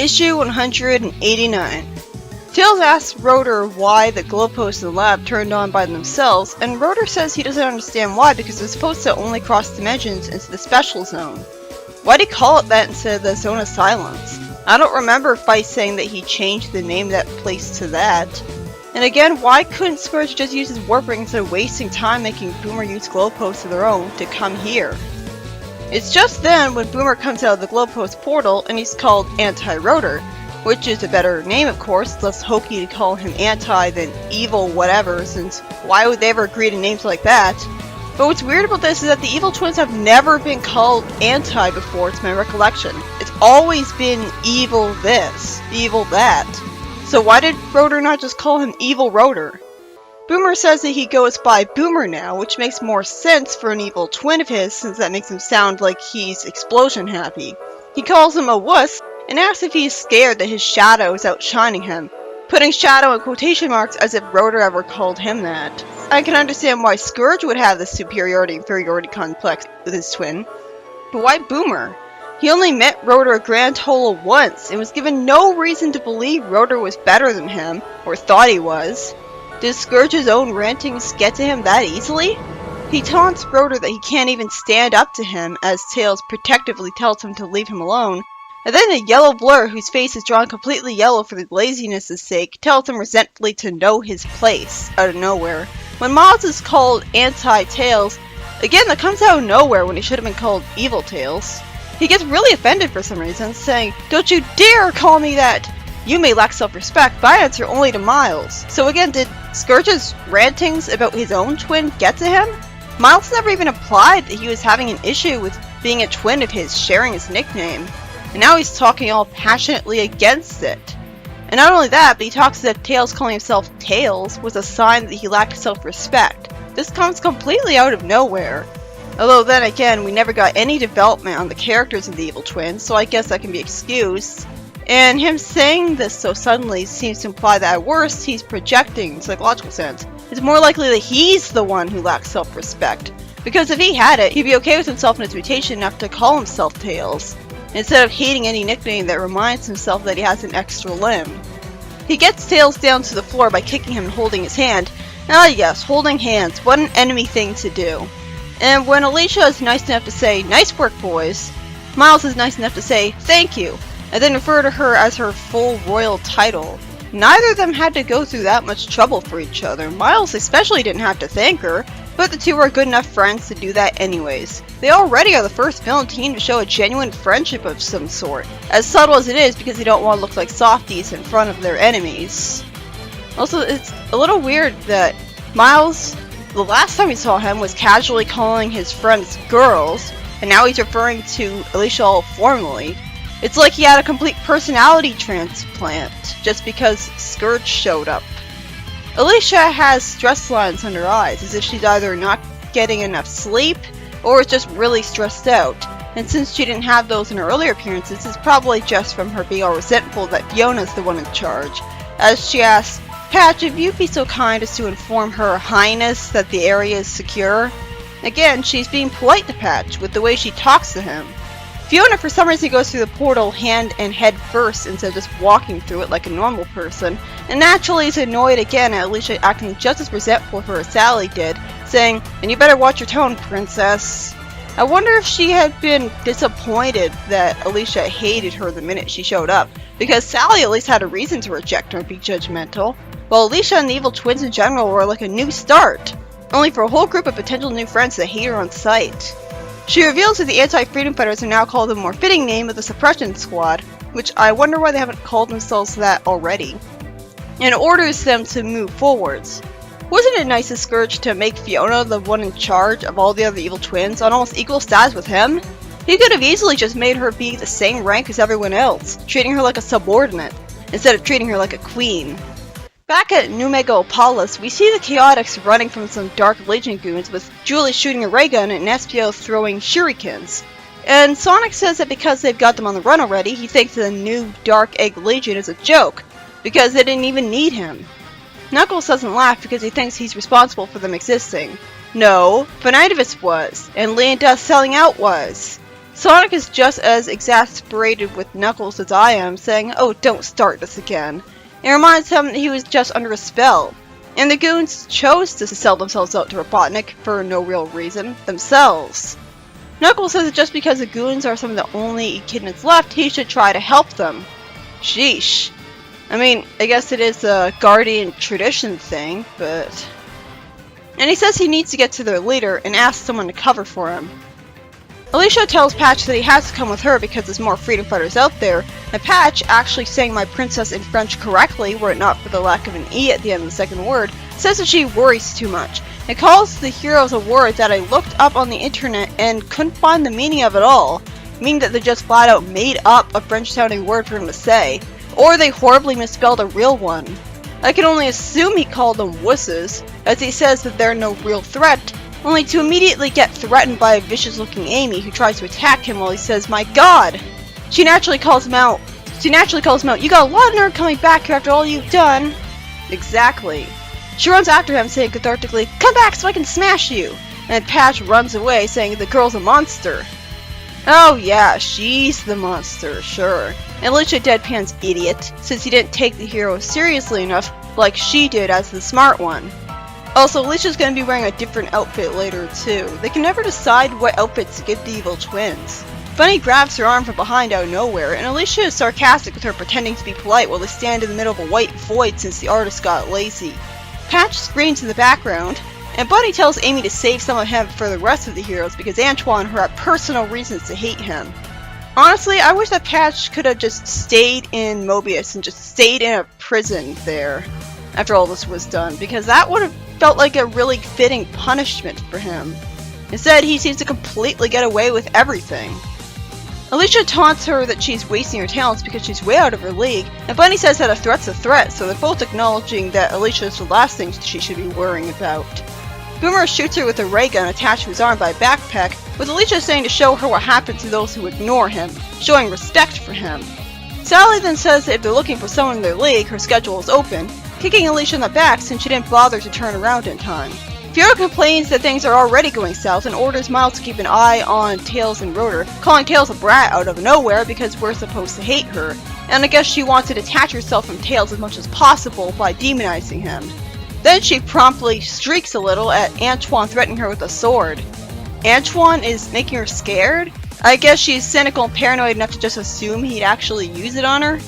Issue 189. Tails asks Rotor why the glow posts in the lab turned on by themselves, and Rotor says he doesn't understand why because they're supposed to only cross dimensions into the special zone. Why'd he call it that instead of the Zone of Silence? I don't remember Fight saying that he changed the name of that place to that. And again, why couldn't Scourge just use his warp ring instead of wasting time making Boomer use glow posts of their own to come here? It's just then when Boomer comes out of the glow post portal and he's called Anti-Rotor, which is a better name of course, less hokey to call him Anti than Evil whatever, since why would they ever agree to names like that? But what's weird about this is that the Evil Twins have never been called Anti before, to my recollection. It's always been Evil this, Evil that. So why did Rotor not just call him Evil Rotor? Boomer says that he goes by Boomer now, which makes more sense for an evil twin of his since that makes him sound like he's explosion happy. He calls him a wuss and asks if he's scared that his shadow is outshining him, putting shadow in quotation marks as if Rotor ever called him that. I can understand why Scourge would have this superiority-inferiority complex with his twin, but why Boomer? He only met Rotor a grand total once and was given no reason to believe Rotor was better than him, or thought he was. Did Scourge's own rantings get to him that easily? He taunts Rotor that he can't even stand up to him as Tails protectively tells him to leave him alone, and then a yellow blur whose face is drawn completely yellow for the laziness' sake tells him resentfully to know his place, out of nowhere. When Miles is called Anti-Tails, again that comes out of nowhere when he should have been called Evil Tails. He gets really offended for some reason, saying, "Don't you dare call me that! You may lack self-respect, but I answer only to Miles." So again, did Scourge's rantings about his own twin get to him? Miles never even implied that he was having an issue with being a twin of his sharing his nickname, and now he's talking all passionately against it. And not only that, but he talks as if Tails calling himself Tails was a sign that he lacked self-respect. This comes completely out of nowhere. Although then again, we never got any development on the characters of the Evil Twins, so I guess that can be excused. And him saying this so suddenly seems to imply that at worst, he's projecting in psychological sense. It's more likely that he's the one who lacks self-respect. Because if he had it, he'd be okay with himself and his mutation enough to call himself Tails, instead of hating any nickname that reminds himself that he has an extra limb. He gets Tails down to the floor by kicking him and holding his hand. Ah yes, holding hands, what an enemy thing to do. And when Alicia is nice enough to say, "Nice work, boys," Miles is nice enough to say, "Thank you," and then refer to her as her full royal title. Neither of them had to go through that much trouble for each other. Miles especially didn't have to thank her, but the two were good enough friends to do that anyways. They already are the first villain team to show a genuine friendship of some sort, as subtle as it is because they don't want to look like softies in front of their enemies. Also, it's a little weird that Miles, the last time we saw him, was casually calling his friends girls, and now he's referring to Alicia all formally. It's like he had a complete personality transplant, just because Scourge showed up. Alicia has stress lines under her eyes, as if she's either not getting enough sleep, or is just really stressed out. And since she didn't have those in her earlier appearances, it's probably just from her being all resentful that Fiona's the one in charge. As she asks, "Patch, if you'd be so kind as to inform Her Highness that the area is secure." Again, she's being polite to Patch with the way she talks to him. Fiona, for some reason, goes through the portal hand and head first instead of just walking through it like a normal person, and naturally is annoyed again at Alicia acting just as resentful for her as Sally did, saying, "And you better watch your tone, princess." I wonder if she had been disappointed that Alicia hated her the minute she showed up, because Sally at least had a reason to reject her and be judgmental, while Alicia and the Evil Twins in general were like a new start, only for a whole group of potential new friends to hate her on sight. She reveals that the Anti-Freedom Fighters are now called the more fitting name of the Suppression Squad, which I wonder why they haven't called themselves that already, and orders them to move forwards. Wasn't it nice of Scourge to make Fiona the one in charge of all the other Evil Twins on almost equal status with him? He could have easily just made her be the same rank as everyone else, treating her like a subordinate, instead of treating her like a queen. Back at New Megapolis, we see the Chaotix running from some Dark Legion goons, with Julie shooting a ray gun and Espio throwing shurikens. And Sonic says that because they've got them on the run already, he thinks the new Dark Egg Legion is a joke, because they didn't even need him. Knuckles doesn't laugh because he thinks he's responsible for them existing. No, Finitevus was, and Lien-Da selling out was. Sonic is just as exasperated with Knuckles as I am, saying, "Oh, don't start this again." It reminds him that he was just under a spell. And the goons chose to sell themselves out to Robotnik for no real reason, themselves. Knuckles says that just because the goons are some of the only echidnas left, he should try to help them. Sheesh. I mean, I guess it is a guardian tradition thing, but... And he says he needs to get to their leader and ask someone to cover for him. Alicia tells Patch that he has to come with her because there's more freedom fighters out there, and Patch, actually saying "my princess" in French correctly, were it not for the lack of an E at the end of the second word, says that she worries too much, and calls the heroes a word that I looked up on the internet and couldn't find the meaning of at all, meaning that they just flat out made up a French-sounding word for him to say, or they horribly misspelled a real one. I can only assume he called them wusses, as he says that they're no real threat, only to immediately get threatened by a vicious-looking Amy who tries to attack him while he says, "My God!" She naturally calls him out, "You got a lot of nerve coming back here after all you've done." Exactly. She runs after him, saying cathartically, "Come back so I can smash you!" And Patch runs away, saying the girl's a monster. Oh yeah, she's the monster, sure. And Alicia deadpans idiot, since he didn't take the hero seriously enough like she did as the smart one. Also, Alicia's going to be wearing a different outfit later too. They can never decide what outfits to give the evil twins. Bunny grabs her arm from behind out of nowhere, and Alicia is sarcastic with her pretending to be polite while they stand in the middle of a white void since the artist got lazy. Patch screams in the background, and Bunny tells Amy to save some of him for the rest of the heroes because Antoine and her have personal reasons to hate him. Honestly, I wish that Patch could have just stayed in Mobius and just stayed in a prison there after all this was done, because that would have felt like a really fitting punishment for him. Instead, he seems to completely get away with everything. Alicia taunts her that she's wasting her talents because she's way out of her league, and Bunny says that a threat's a threat, so they're both acknowledging that Alicia is the last thing she should be worrying about. Boomer shoots her with a ray gun attached to his arm by a backpack, with Alicia saying to show her what happens to those who ignore him, showing respect for him. Sally then says that if they're looking for someone in their league, her schedule is open, kicking Alicia in the back since she didn't bother to turn around in time. Fiora complains that things are already going south and orders Miles to keep an eye on Tails and Rotor, calling Tails a brat out of nowhere because we're supposed to hate her, and I guess she wants to detach herself from Tails as much as possible by demonizing him. Then she promptly streaks a little at Antoine threatening her with a sword. Antoine is making her scared? I guess she's cynical and paranoid enough to just assume he'd actually use it on her?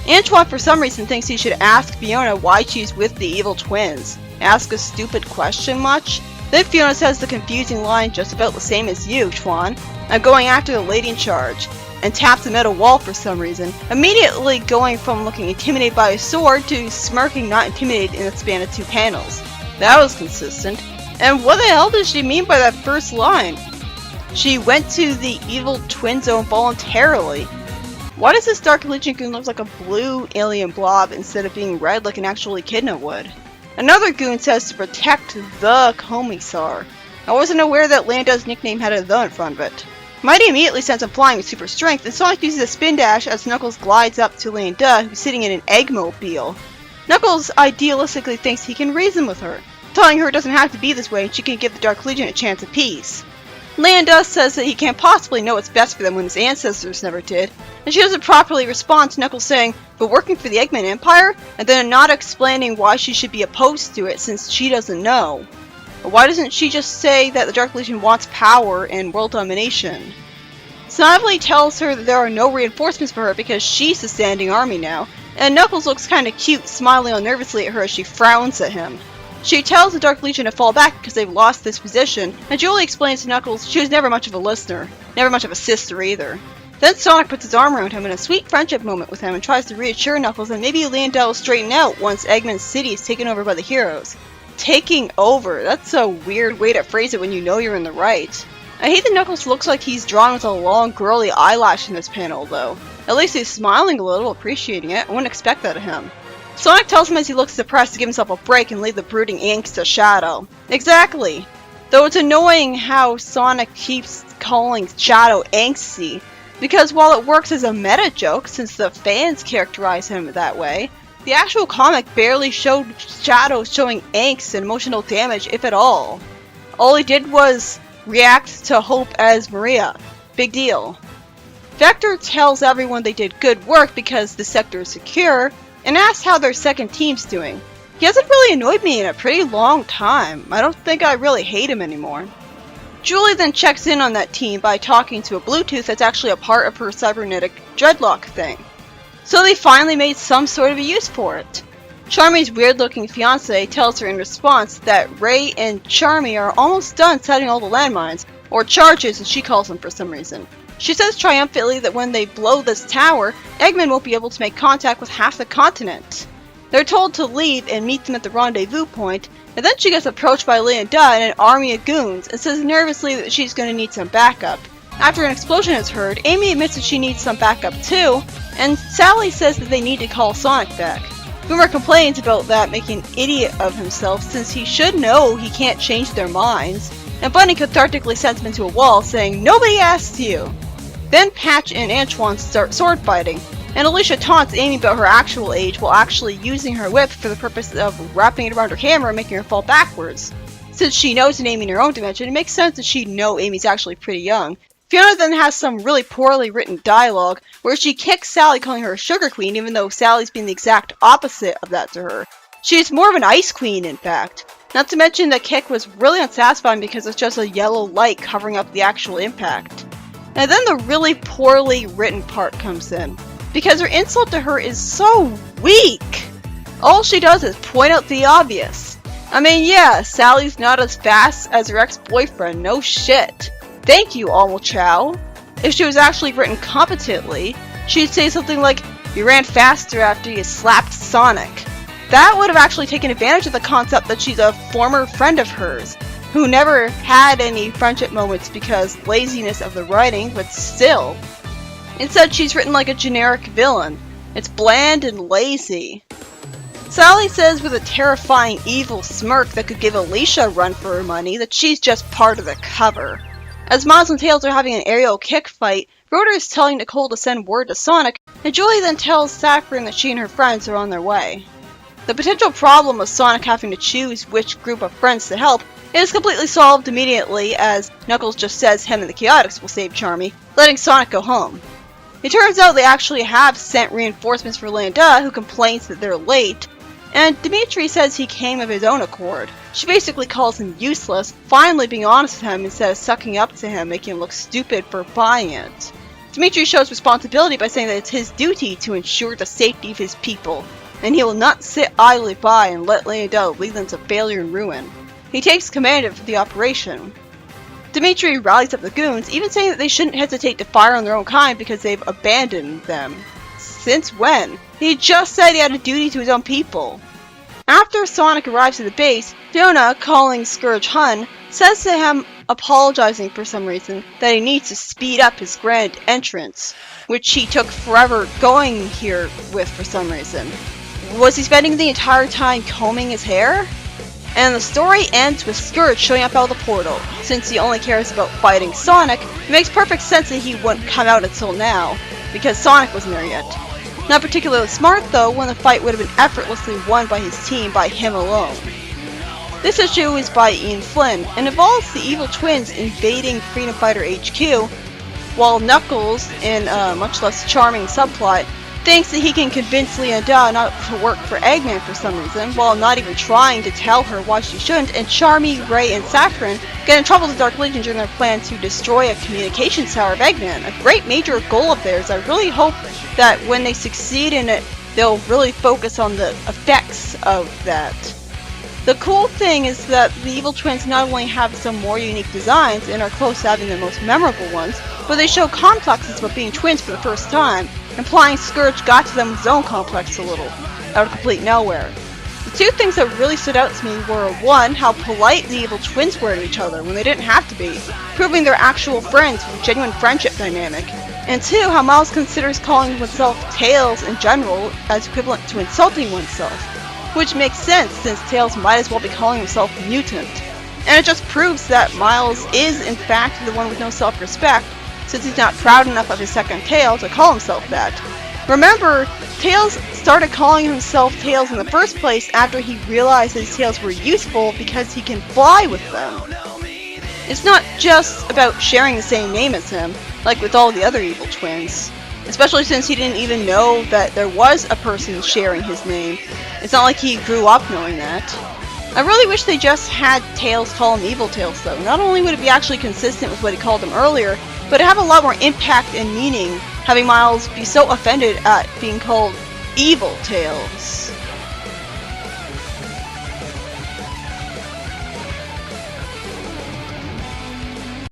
Antoine for some reason thinks he should ask Fiona why she's with the evil twins. Ask a stupid question much? Then Fiona says the confusing line just about the same as you, Twan. I'm going after the lady in charge. And taps the metal wall for some reason, immediately going from looking intimidated by a sword to smirking not intimidated in the span of 2 panels. That was consistent. And what the hell does she mean by that first line? She went to the evil twin zone voluntarily. Why does this Dark Legion goon look like a blue alien blob instead of being red like an actual echidna would? Another goon says to protect the Commissar. I wasn't aware that Lien-Da's nickname had a "the" in front of it. Mighty immediately sends him flying with super strength, and Sonic uses a spin dash as Knuckles glides up to Lien-Da, who's sitting in an Eggmobile. Knuckles idealistically thinks he can reason with her, telling her it doesn't have to be this way and she can give the Dark Legion a chance of peace. Lien-Da says that he can't possibly know what's best for them when his ancestors never did, and she doesn't properly respond to Knuckles saying, "But working for the Eggman Empire?" and then not explaining why she should be opposed to it since she doesn't know. Why doesn't she just say that the Dark Legion wants power and world domination? Snively tells her that there are no reinforcements for her because she's the standing army now, and Knuckles looks kinda cute, smiling all nervously at her as she frowns at him. She tells the Dark Legion to fall back because they've lost this position, and Julie explains to Knuckles she was never much of a listener, never much of a sister either. Then Sonic puts his arm around him in a sweet friendship moment with him and tries to reassure Knuckles that maybe Lien-Da will straighten out once Eggman's city is taken over by the heroes. Taking over. That's a weird way to phrase it when you know you're in the right. I hate that Knuckles looks like he's drawn with a long girly eyelash in this panel though. At least he's smiling a little, appreciating it. I wouldn't expect that of him. Sonic tells him as he looks depressed to give himself a break and leave the brooding angst to Shadow. Exactly. Though it's annoying how Sonic keeps calling Shadow angsty, because while it works as a meta joke since the fans characterize him that way, the actual comic barely showed Shadow showing angst and emotional damage, if at all. All he did was react to Hope as Maria. big deal. Vector tells everyone they did good work because the sector is secure, and asks how their second team's doing. He hasn't really annoyed me in a pretty long time. I don't think I really hate him anymore. Julie then checks in on that team by talking to a Bluetooth that's actually a part of her cybernetic dreadlock thing. So they finally made some sort of a use for it. Charmy's weird-looking fiancé tells her in response that Ray and Charmy are almost done setting all the landmines, or charges as she calls them for some reason. She says triumphantly that when they blow this tower, Eggman won't be able to make contact with half the continent. They're told to leave and meet them at the rendezvous point, and then she gets approached by Lien-Da and an army of goons and says nervously that she's going to need some backup. After an explosion is heard, Amy admits that she needs some backup too, and Sally says that they need to call Sonic back. Boomer complains about that making an idiot of himself since he should know he can't change their minds, and Bunny cathartically sends him into a wall saying, "Nobody asked you!" Then Patch and Antoine start sword fighting, and Alicia taunts Amy about her actual age while actually using her whip for the purpose of wrapping it around her camera and making her fall backwards. Since she knows an Amy in her own dimension, it makes sense that she'd know Amy's actually pretty young. Fiona then has some really poorly written dialogue where she kicks Sally calling her a sugar queen even though Sally's been the exact opposite of that to her. She's more of an ice queen in fact. Not to mention that kick was really unsatisfying because it's just a yellow light covering up the actual impact. And then the really poorly written part comes in, because her insult to her is so weak. All she does is point out the obvious. I mean, yeah, Sally's not as fast as her ex-boyfriend, no shit. Thank you, Almo Chow. If she was actually written competently, she'd say something like, "You ran faster after you slapped Sonic." That would have actually taken advantage of the concept that she's a former friend of hers, who never had any friendship moments because laziness of the writing, but still. Instead, she's written like a generic villain. It's bland and lazy. Sally says with a terrifying evil smirk that could give Alicia a run for her money that she's just part of the cover. As Miles and Tails are having an aerial kick fight, Rotor is telling Nicole to send word to Sonic, and Julie then tells Saffron that she and her friends are on their way. The potential problem of Sonic having to choose which group of friends to help is completely solved immediately as Knuckles just says him and the Chaotix will save Charmy, letting Sonic go home. It turns out they actually have sent reinforcements for Lien-Da, who complains that they're late, and Dimitri says he came of his own accord. She basically calls him useless, finally being honest with him instead of sucking up to him, making him look stupid for buying it. Dimitri shows responsibility by saying that it's his duty to ensure the safety of his people, and he will not sit idly by and let Lien-Da lead them to failure and ruin. He takes command of the operation. Dimitri rallies up the goons, even saying that they shouldn't hesitate to fire on their own kind because they've abandoned them. Since when? He just said he had a duty to his own people. After Sonic arrives at the base, Fiona, calling Scourge Hun, says to him, apologizing for some reason, that he needs to speed up his grand entrance, which he took forever going here with for some reason. Was he spending the entire time combing his hair? And the story ends with Scourge showing up out of the portal. Since he only cares about fighting Sonic, it makes perfect sense that he wouldn't come out until now, because Sonic wasn't there yet. Not particularly smart though, when the fight would have been effortlessly won by his team by him alone. This issue is by Ian Flynn, and involves the evil twins invading Freedom Fighter HQ, while Knuckles, in a much less charming subplot, thinks that he can convince Lien-Da not to work for Eggman for some reason, while not even trying to tell her why she shouldn't, and Charmy, Ray, and Saffron get in trouble with the Dark Legion during their plan to destroy a communications tower of Eggman, a great major goal of theirs. I really hope that when they succeed in it, they'll really focus on the effects of that. The cool thing is that the evil twins not only have some more unique designs and are close to having the most memorable ones, but they show complexes about being twins for the first time, implying Scourge got to them with his own complex a little, out of complete nowhere. The two things that really stood out to me were, one, how polite the evil twins were to each other when they didn't have to be, proving they're actual friends with a genuine friendship dynamic, and two, how Miles considers calling oneself Tails in general as equivalent to insulting oneself, which makes sense since Tails might as well be calling himself Mutant. And it just proves that Miles is in fact the one with no self-respect, since he's not proud enough of his second tail to call himself that. Remember, Tails started calling himself Tails in the first place after he realized his tails were useful because he can fly with them. It's not just about sharing the same name as him, like with all the other evil twins. Especially since he didn't even know that there was a person sharing his name. It's not like he grew up knowing that. I really wish they just had Tails call him Evil Tails though. Not only would it be actually consistent with what he called him earlier, but it'd have a lot more impact and meaning having Miles be so offended at being called Evil Tails.